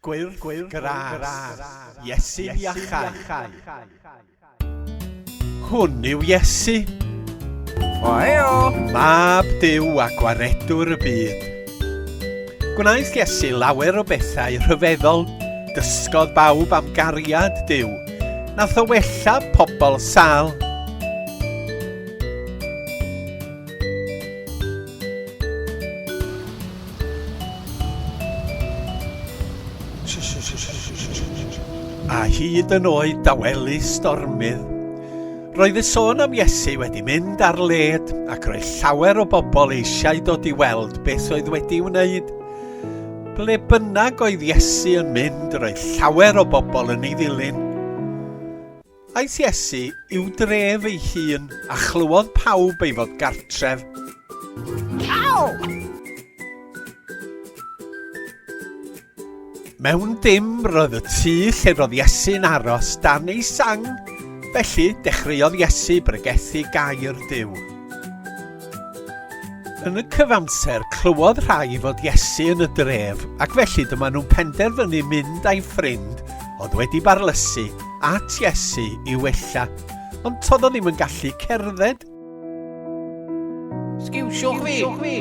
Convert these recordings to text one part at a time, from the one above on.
Gwyrdd gras, Iesu'n iachau. Hwn yw Iesu. Mab Duw a gwaredwr y byd. Gwnaeth Iesu lawer o bethau rhyfeddol, dysgodd bawb am gariad Duw. Nath o wella pobl sal. A hyd yn oed dawelu stormydd. Roedd y sôn am Iesu wedi mynd ar led ac roedd llawer o bobl eisiau dod i weld beth oedd wedi wneud. Ble bynnag oedd Iesu yn mynd, roedd llawer o bobl yn ei ddilyn. Aeth Iesu i'w dref ei hun a chlywodd pawb ei fod gartref. Mewn dim roedd y tŷ lle roedd Iesu'n aros dan ei sang, felly dechreuodd Iesu bregethu gair Duw. Yn y cyfamser clywodd rhai fod Iesu yn y dref, ac felly dyma nhw'n penderfynu mynd â'i ffrind oedd wedi barlysu at Iesu i wella, ond toedd o ddim yn gallu cerdded. Sgiwsiwch fi.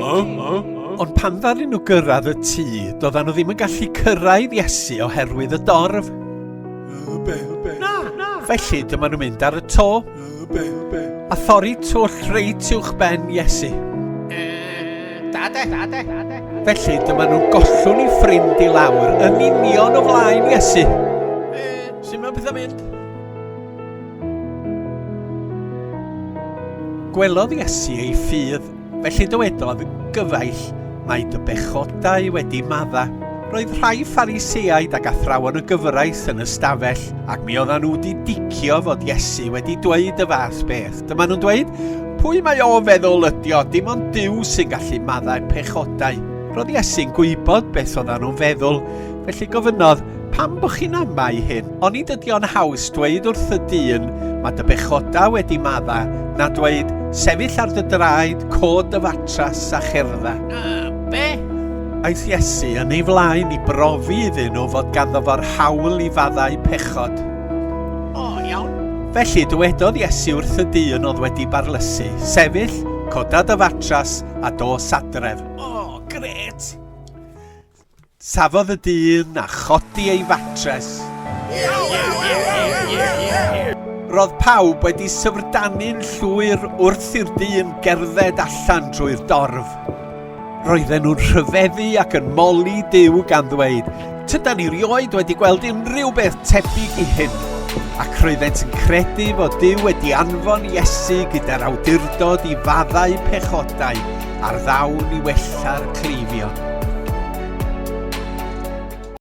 Ond pan ddaru nhw gyrraedd y tŷ, doeddan nhw ddim yn gallu cyrraedd Iesu oherwydd y dorf. Felly dyma nhw'n mynd ar y to, a thorri twll reit uwch ben Iesu. Dade. Felly dyma nhw'n gollwng ei ffrind i lawr yn union o flaen Iesu. Sut mae pethau mynd? Gwelodd Iesu ei ffydd, felly dywedodd gyfaill mae dy bechodau wedi madda. Roedd rhai Phariseaid ac athrawon y gyfraith yn y stafell, ac mi oedden nhw wedi dicio fod Iesu wedi dweud y fath beth. Dyma nhw'n dweud, pwy mae o feddwl ydi o, dim ond Duw sy'n gallu maddau pechodau. Roedd Iesu'n gwybod beth oedden nhw'n feddwl, felly gofynnodd, pam bo chi'n ama i hyn? Ond nid ydi o'n haws dweud wrth y dyn, mae dy bechodau wedi madda, na dweud, sefyll ar dy draed, cod dy fatras a cherdda. Be? Aeth Iesu yn ei flaen i brofi iddyn nhw fod ganddo fo'r hawl i faddau pechod. Iawn. Felly dywedodd Iesu wrth y dyn oedd wedi barlysu, sefyll, coda dy fatras a dos adref. Gret. Safodd y dyn a chodi ei fatres. Roedd pawb wedi syfrdanu'n llwyr wrth i'r dyn gerdded allan drwy'r dorf. Roedden nhw'n rhyfeddu ac yn moli Duw gan ddweud, tydan ni rioed wedi gweld unrhyw beth tebyg i hyn. Ac roeddent yn credu fod Duw wedi anfon Iesu gyda'r awdurdod i faddau pechodau ar ddawn i wella'r cleifio.